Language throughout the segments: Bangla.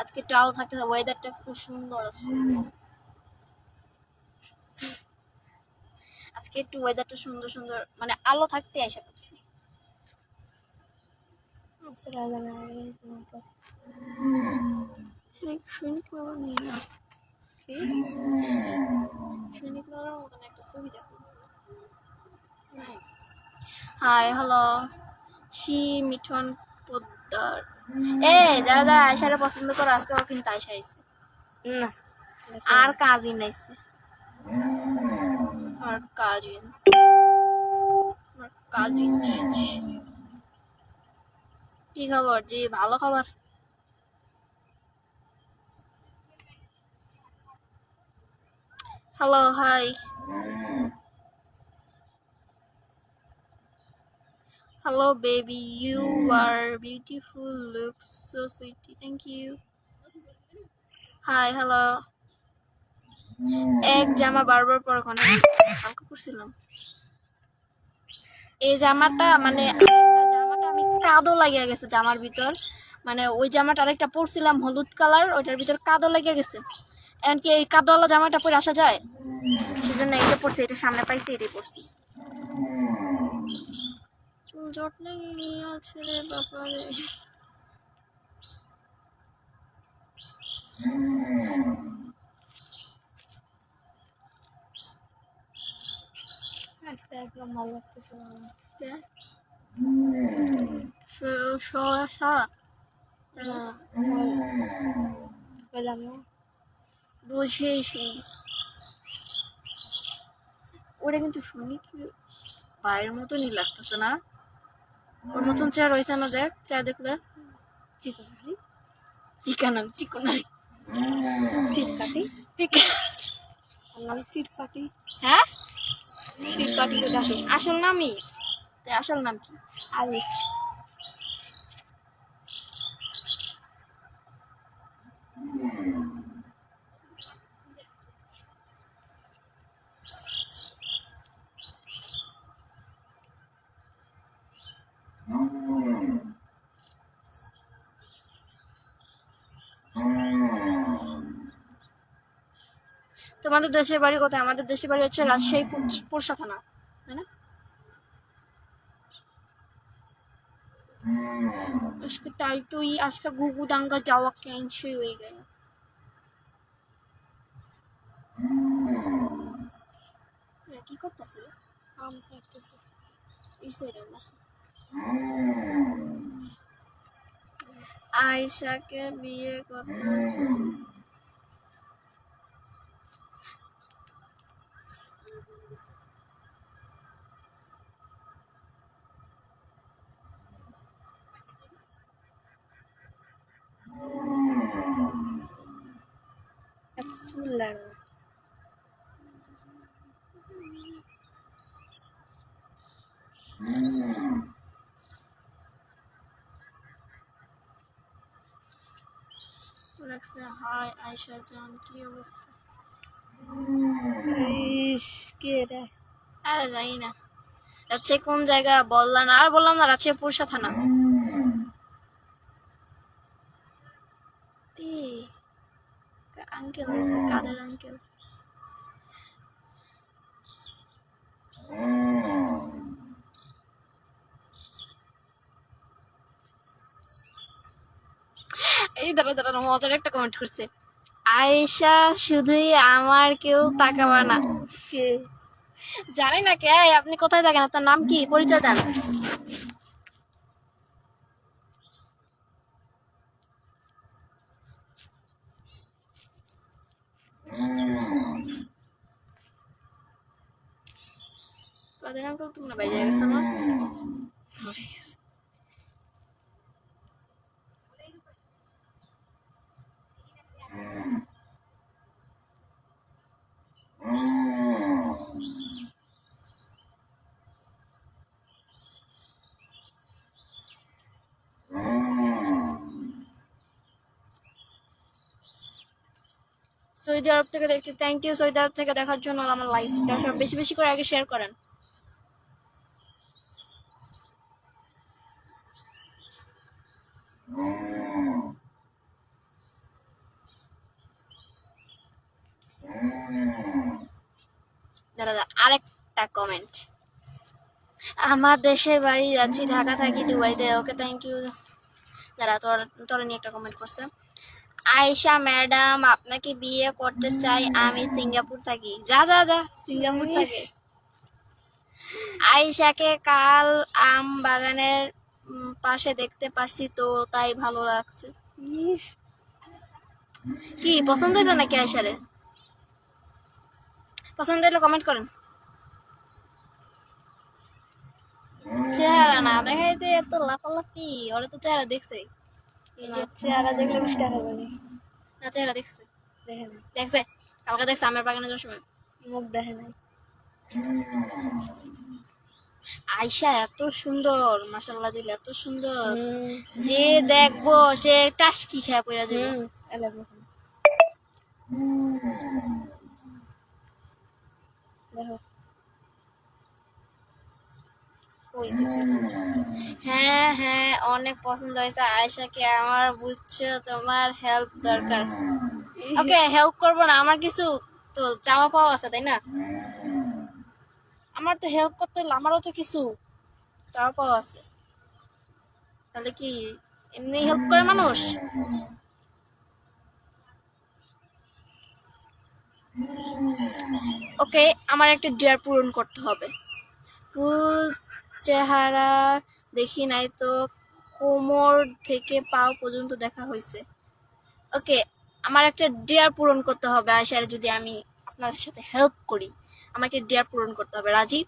আজকে একটু আলো থাকতে, ওয়েদারটা খুব সুন্দর আছে। আজকে একটু ওয়েদারটা সুন্দর সুন্দর, মানে আলো থাকতে আশা করছি। সৈনিক বাবা নিয়ে না, সৈনিক বাবার মতন একটা ছবি দেখো। Hi hello she Mithun Poddar. যারা যারা আয়সারে পছন্দ করে আজকেও কিন্তু আয়সা আইছে না, আর কাজিন আইছে, আর কাজিন কি খবর জি? ভালো খবর। Hello hi hello baby, you are beautiful, looks so sweet, thank you. Hi hello এক জামা বারবার পরে কোন হালকা করছিলাম এই জামাটা, মানে জামাটা আমি কাদো লাগিয়ে গেছে জামার ভিতর, মানে ওই জামাটা আরেকটা পরছিলাম হলুদ কালার, ওইটার ভিতর কাদো লাগিয়ে গেছে। এমনকি এই কাদোওয়ালা জামাটা পরে আসা যায়, সেজন্য এইটা পরছি, এটা সামনে পাইছি এটাই পরছি। চুল জটলে আছে রে বাবারে। আজকে একদম ভালো লাগতেছে না। বুঝেছি, ওটা কিন্তু শুনি কি পায়ের মতনই লাগতেছে না, ওর মতন চেয়ার হয়েছে না, দেখ চেয়ার দেখলে চিকন হ্যাঁ আসল নামই, আসল নাম কি? আলি। তোমাদের দেশের বাড়ি কোথায়? আমাদের দেশের বাড়ি হচ্ছে রাজশাহী পুরসা থানা, তাই না? इसके टाइटो ही आज का गुगु दांगा जावा कैंसी हुई गया। কি করতেছে? আম খাইতেছে এই সাইডে আছে। আয়েশাকে বিয়ে করতে চুল লাগবে। হাই আয়েশা জান, কি অবস্থা? আরে জানি না রাজশাহী কোন জায়গা বললাম না, আর বললাম না রাজশাহী পুরসা থানা। আঙ্কেল কাদের আঙ্কেল? এই দাঁড়া মজার একটা কমেন্ট করছে, আয়েশা শুধুই আমার, কেউ তাকাবা না। জানি না কে আপনি, কোথায় থাকেন, আপনার নাম কি, পরিচয় দেন। কাদের আঙ্কেল তোমরা বাইরে গেছো না? সৌদি আরব থেকে দেখছি, থ্যাংক ইউ সৌদি আরব থেকে দেখার জন্য। আর আমার লাইভটা সব বেশি বেশি করে আগে শেয়ার করেন। দাদা আরেকটা কমেন্ট, আমার দেশের বাড়ি যাচ্ছি, ঢাকা থাকি দুবাইতে। Okay thank you. দাদা তোরা নিয়ে একটা কমেন্ট করছে, আয়েশা ম্যাডাম আপনাকে বিয়ে করতে চাই, আমি সিঙ্গাপুর থাকি। যা যা যা, সিঙ্গাপুর থাকি। আয়েশাকে কাল আম বাগানের পাশে দেখতে পাচ্ছি, তো তাই ভালো লাগছে। কি পছন্দ হয়েছে নাকি আয়েশারে? পছন্দ হলে কমেন্ট করেন। চেহারা না দেখাইতে এত লাফালাফি, ওরা তো চেহারা দেখছে। চেহারা দেখলে বেশি টাকা পাবে না চেহারা দেখছে, দেখে নাই, দেখছে কালকে দেখছে আমের বাগানে যাওয়ার সময়। মুখ দেখে নাই। আয়শা এত সুন্দর, মাশাআল্লাহ দিল এত সুন্দর, যে দেখবো সে টাসকি খেয়ে পড়ে যাবে। দেখো হ্যাঁ হ্যাঁ অনেক পছন্দ হয়েছে আয়েশাকে আমার, বুঝছো তোমার হেল্প দরকার। ওকে হেল্প করবো না, আমার কিছু তো চাওয়া পাওয়া আছে তাই না? আমার তো হেল্প করতে হলে আমারও তো কিছু চাওয়া পাওয়া আছে, তাহলে কি এমনি হেল্প করে মানুষ? ওকে আমার একটা ডিয়ার পূরণ করতে হবে। ফুল চেহারা দেখি নাই তো, কোমর থেকে পাও পর্যন্ত দেখা হয়েছে। ওকে আমার একটা ডিয়ার পূরণ করতে হবে আয়শার, যদি আমি আপনার সাথে হেল্প করি আমাকে ডিয়ার পূরণ করতে হবে। রাজি?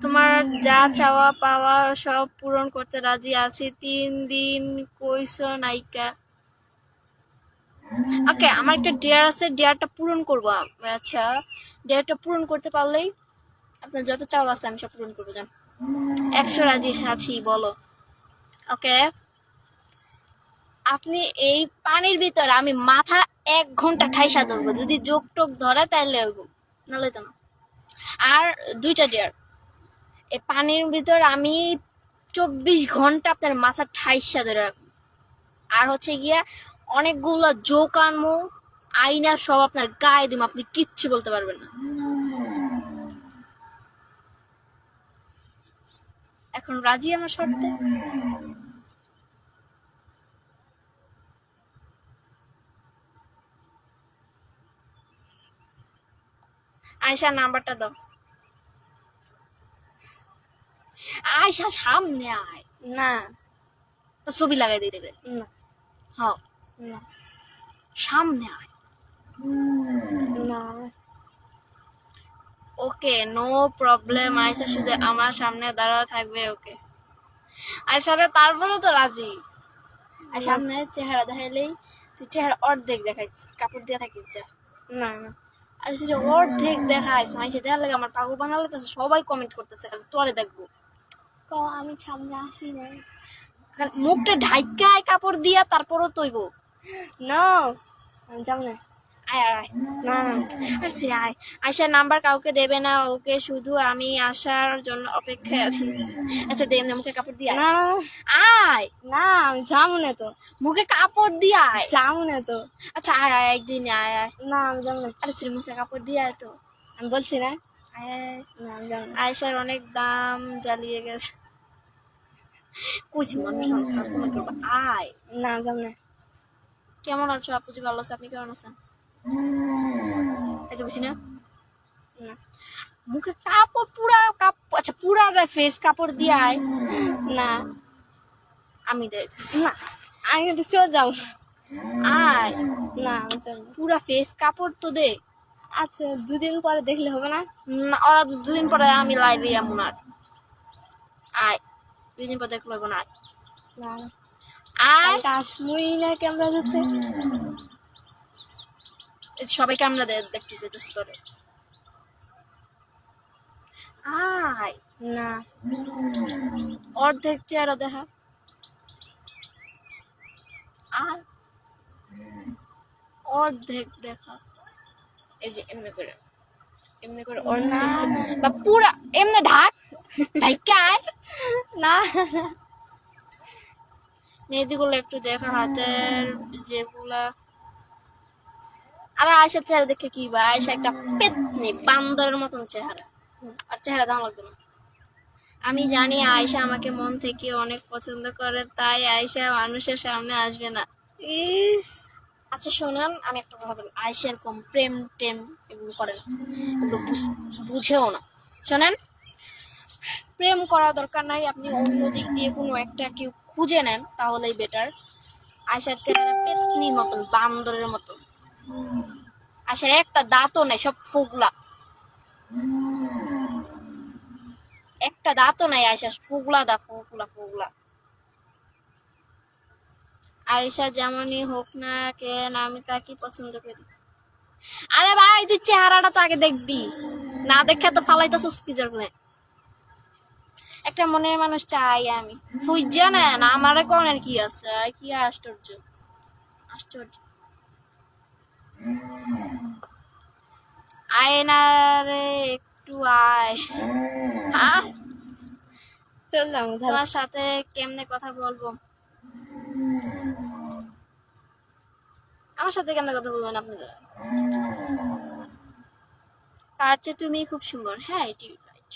তোমার যা চাওয়া পাওয়া সব পূরণ করতে রাজি আছি, 3 দিন কইছো নাইকা। ওকে আমার একটা ডিয়ার আছে, ডিয়ারটা পূরণ করবো। আচ্ছা ডিয়ারটা পূরণ করতে পারলেই আপনার যত চাওয়া আছে আমি সব পূরণ করবো। যান 100 রাজি আছি বলো। ওকে আপনি এই পানির ভিতর আমি মাথা 1 ঘন্টা ঠাইসা ধরবো, যদি যোগ টোক ধরে তাইলে নাহলে তো না। আর 2টা ডিয়ার, এই পানির ভিতর আমি 24 ঘন্টা আপনার মাথা ঠাইসা ধরে রাখবো। আর হচ্ছে গিয়া অনেকগুলো জোক আনবো, আইনা সব আপনার গায়ে দিব, আপনি কিচ্ছু বলতে পারবেন না। এখন রাজি আমার শর্তে? আয়শা নাম্বারটা দাও। আয়শা সামনে আয়। না তো ছবি লাগাই দিতে দে। না হ্যাঁ না সামনে আয়। না ওকে নো প্রবলেম, আয়শা শুধু আমার সামনে দাঁড়াও থাকবে। ওকে আয়শা তারপরেও তো রাজি। আর সামনে চেহারা দেখাইলেই তুই চেহারা অর্ধেক দেখাইছিস, কাপড় দিয়ে থাকিস যা। না না আর সেটা অর্ধেক দেখাইছ, আইসা দেখার লাগে আমার পাগল বানালে তো সবাই কমেন্ট করতেছে, খালি তোরে দেখবো। আমি সামনে আসি নাই, মুখটা ঢাইকায় কাপড় দিয়া তারপরও তৈব। নো আমি যাবো না। আয় আয় না আচ্ছা আয়। আয়শার নাম্বার কাউকে দেবে না, ওকে শুধু আমি আসার জন্য অপেক্ষায় আছি। আচ্ছা দে এমনি মুখে কাপড় দিয়ে না আয়। না আমি যাবো না তো, মুখে কাপড় দিয়ে আয়। যাবো না তো। আচ্ছা আয় আয় একদিন আয় আয়। না আমি যাবো না, আরে তুই মুখে কাপড় দিয়ে আয় তো। আমি বলছি না। আয় আয়। না আমি যাবো না। আয়শার অনেক দাম জ্বালিয়ে গেছে, কুচি মানুষ আয়। না আমি যাবো না। কেমন আছো আপুজি? ভালো আছো, আপনি কেমন আছেন? এটা বুঝি না। মুখে কাপড় পুরা আচ্ছা পুরা ফেস কাপড় দিয়ে আয়। না আমি দেখ না আমি কিন্তু চলে যাবো। আয় না আমি যাবো না। পুরা ফেস কাপড় তো দে। আচ্ছা 2 দিন পরে দেখলে হবে না? না ওরা 2 দিন পরে আমি লাইভে এমন আর আয় 2 দিন পরে দেখলে না। না আয় কাশ্মীরি না ক্যামেরা ধরতে, সবাইকে আমরা দেখতে যেতেছি তোরে। নাই? না অর্ধেক চেহারা দেখা। আর অর্ধেক দেখা, এই যে এমনি করে অর্ধেক বা পুরা এমনি ঢাক ঢাকায় না মেহেদিগুলো একটু দেখা, হাতের যেগুলা। আর আয়সার চেহারা দেখে কি বা, আয়সা একটা পেতনি বান্দরের মতন চেহারা, আর চেহারা দাম লাগবে না। আমি জানি আয়সা আমাকে মন থেকে অনেক পছন্দ করে, তাই আয়সা মানুষের সামনে আসবে না। ইস আচ্ছা শোনান, আমি একটা কথা বলি, আয়সা এরকম প্রেম টেম এগুলো করে না, এগুলো বুঝেও না। শোনেন, প্রেম করার দরকার নাই, আপনি অন্য দিক দিয়ে কোনো একটা কেউ খুঁজে নেন, তাহলেই বেটার। আয়সার চেহারা পেতনির মতন, বান্দরের মতন। আয়সার একটা দাঁতও নেই, সব ফুগলা, একটা দাঁতও নাই আয়সার, ফুগলা দা ফুগলা ফুগলা। আয়সা যেমনই হোক না কেন, আমি তাকে পছন্দ করি। আরে ভাই তুই চেহারাটা তো আগে দেখবি, না দেখে তো ফালাইতেছিস কি জন্য? একটা মনের মানুষ চাই আমি, ফুইজা নেন, আমারে কোনের কি আছে? কি আশ্চর্য, আশ্চর্য। আয় না রে একটু আয়। হ্যাঁ, চললাম তোমার সাথে কেমনে কথা বলবো? আমার সাথে কেমনে কথা বলবেন আপনারা? তার চেয়ে তুমি খুব সুন্দর। হ্যাঁ এটাই রাইট।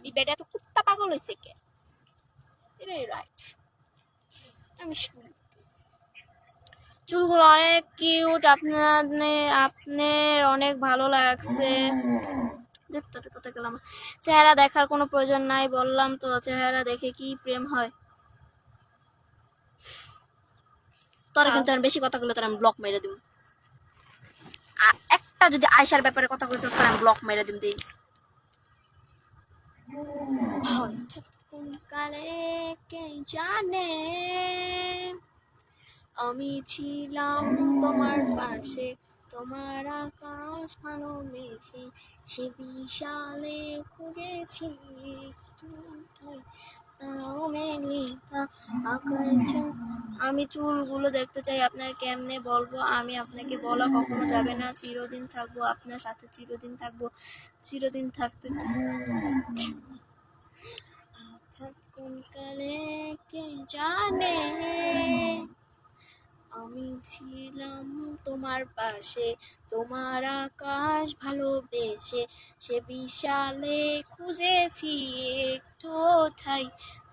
এই বেটা তো কুত্তা পাগল হয়েছে কে? এটাই রাইট। আমি শুনি। চুলগুলো অনেক কিউট, আপনার অনেক ভালো লাগছে। কথা গেলাম, চেহারা দেখার কোনো প্রয়োজন নাই, বললাম তো, চেহারা দেখে কি প্রেম হয়? তোরা কিন্তু আমি বেশি কথা বললে তোর আমি ব্লক মেরে দিব। আর একটা যদি আয়সার ব্যাপারে কথা বলছিস তাহলে আমি ব্লক মেরে দিব দিস। কোন কালে কে জানে আমি ছিলাম তোমার পাশে, তোমার আকাশ ভালোবেসে, সে বিশালে খুঁজেছি একটু ঠাই, তাও মেলি না আকাশ। আমি চুলগুলো দেখতে চাই আপনার, কেমনে বলবো আমি আপনাকে, বলা কখনো যাবে না। চিরদিন থাকবো আপনার সাথে, চিরদিন থাকবো, চিরদিন থাকতে চাই। আচ্ছা কোন কালে কে জানে আমি ছিলাম তোমার পাশে, তোমার আকাশ ভালোবেসে, সে বিশালে খুঁজেছি একটু ঠাই,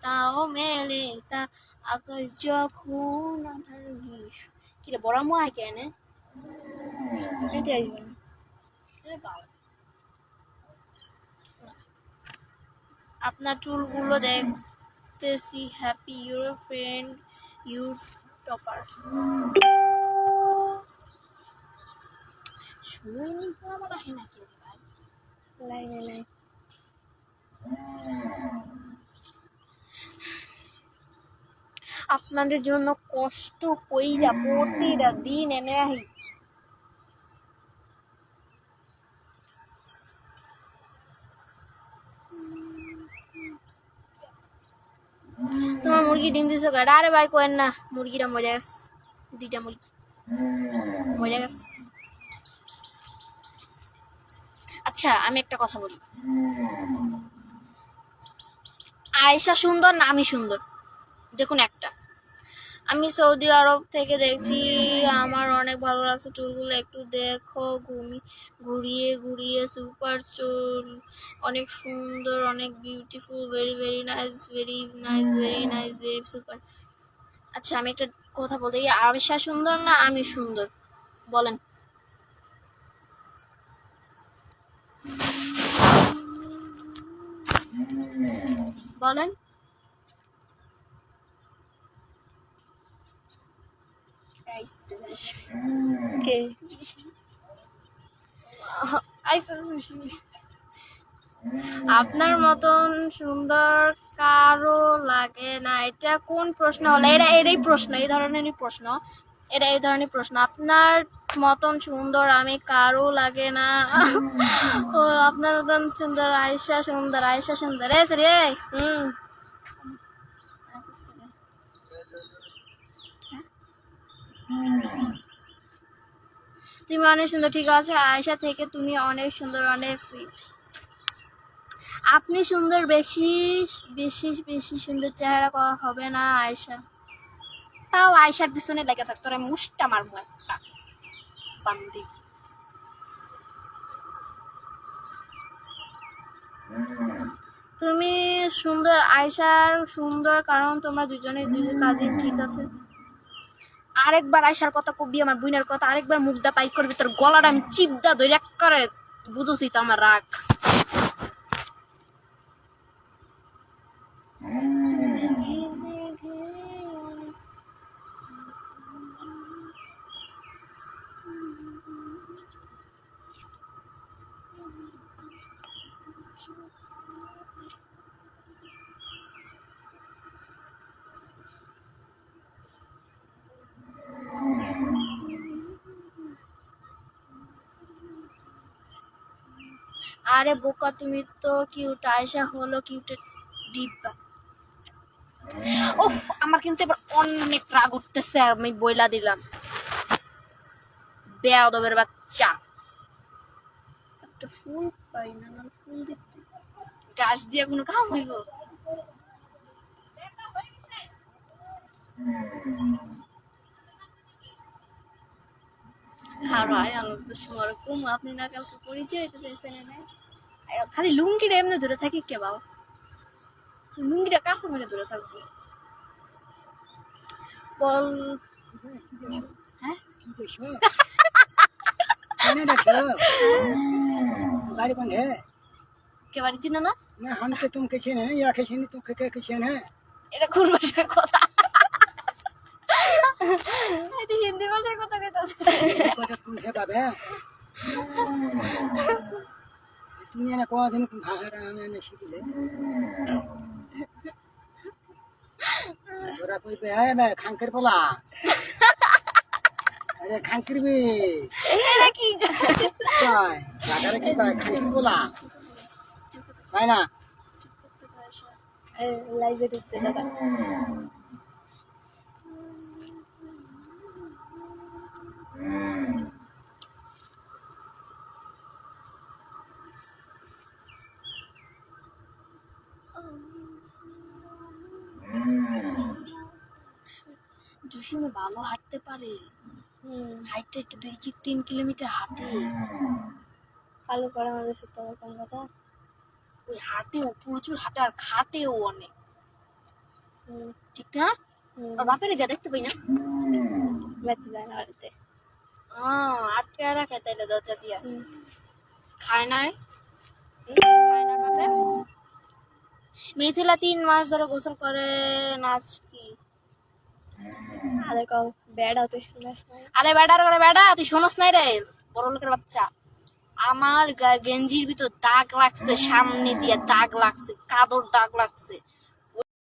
তাও মেলে তা আকাশ যখন আধার নিশ। কিরে বড় মা কেন এটাই আসবে না। আপনার চুলগুলো দেখতেছি happy, your friend your topper. শুনুনি আমার আহে নাকি ভাই? লাইনে নাই আপনাদের জন্য কষ্ট কইরা প্রতিটা দিন এনে আহি। তোমার মুরগি ডিম দিছে গাড়া? আরে ভাই কোয়েন না, মুরগিটা মরে গেছে, দুইটা মুরগি মরে গেছে। আচ্ছা আমি একটা কথা বলি, আয়েশা সুন্দর না আমি সুন্দর? দেখুন একটা, আমি সৌদি আরব থেকে দেখছি, আমার অনেক ভালো লাগছে চুলগুলো, একটু দেখো, ঘুরিয়ে ঘুরিয়ে সুপার চুল, অনেক সুন্দর, অনেক beautiful, very very nice, very nice, very nice, very super. আচ্ছা আমি একটা কথা বলতে, আয়েশা সুন্দর না আমি সুন্দর বলেন? বলেন। কে আপনার মতন সুন্দর কারো লাগে না? এটা কোন প্রশ্ন হলো? এটাই প্রশ্ন, এই ধরনেরই প্রশ্ন। এটা এই ধরনের প্রশ্ন। আপনার মতন সুন্দর আমি কারো লাগে না। ও আপনার মতন সুন্দর আয়েশা সুন্দর, আয়েশা সুন্দর। এ সরি এই তুমি অনেক সুন্দর, ঠিক আছে। আয়েশা থেকে তুমি অনেক সুন্দর, অনেক সুইট। আপনি সুন্দর, বেশি বেশি বেশি সুন্দর চেহারা হবে না আয়েশা। তাও আয়েশার পিছনে লেগে থাকতো, তোরা মুষ্টা মারবো একটা বান্দি। তুমি সুন্দর আয়েশার সুন্দর, কারণ তোমরা দুজনে দুজন কাজিন, ঠিক আছে। আরেকবার আয়েশার কথা কবি, আমার বোনের কথা আরেকবার মুখটা পাই করবি, তোর গলাটা আমি চিপদা ধরে এক করে বুঝছি তো আমার রাগ। আরে বোকা, তুমি তো কিউট। আয়েশা হলো কিউটের ডিব্বা। উফ, আমার কিন্তু এবার অনেক রাগ উঠতেছে, আমি বইলা দিলাম। বেয়াদবের বাচ্চা। একটা ফুল পাই না, ফুল দিতে গাছ দিয়ে কোনো কাম হইব? হারাই আনন্দ সেরকম আপনি না কালকে পরিচয় হইতে চাইছেন না? খালি লুঙ্গিটা এমনি ধরে থাকি কে বাবা, লুঙ্গিটা কাছে মেরে ধরে থাকবো বল। হ্যাঁ बारी कौन है? কে বাড়ি চিনো না? ना हम के तुम किसी ने या किसी ने तुम के किसी ने এটা কোন ভাষার কথা? এটা হিন্দি ভাষার কথা কইতাছে। কথা तुम है बाबा तुम ये ना को दिन भाषा हमें ने सीखले तोरा कोई पे है मैं खांकर बोला अरे खांकर भी এটা কি? काय राजा की बात खांकर बोला है ना লাইভে ঢুকছে দাদা। জুসিমে ভালো হাঁটতে পারে, হাইটটা একটু 2-3 কিলোমিটার হাঁটে। ভালো করে আমাদের সাথে কোন কথা। ওই হাঁটেও প্রচুর হাঁটে আর খাটেও অনেক, ঠিক না? আর বাপের যা দেখতে পাই না, বেঁচে যায় না বাড়িতে। আটকে রাখে তাইলে দরজা দিয়া। খায় নাই, খায় না বাপে। মিথিলা 3 মাস ধরে গোসল করে নাচ কি? আরে কও বেড়া তুই শুনছ না? আরে বেডার করে বেডা, তুই শোনস নাই রে বড় লোকের বাচ্চা। আমার গেঞ্জির ভিতর দাগ লাগছে, সামনে দিয়ে দাগ লাগছে, কাদর দাগ লাগছে।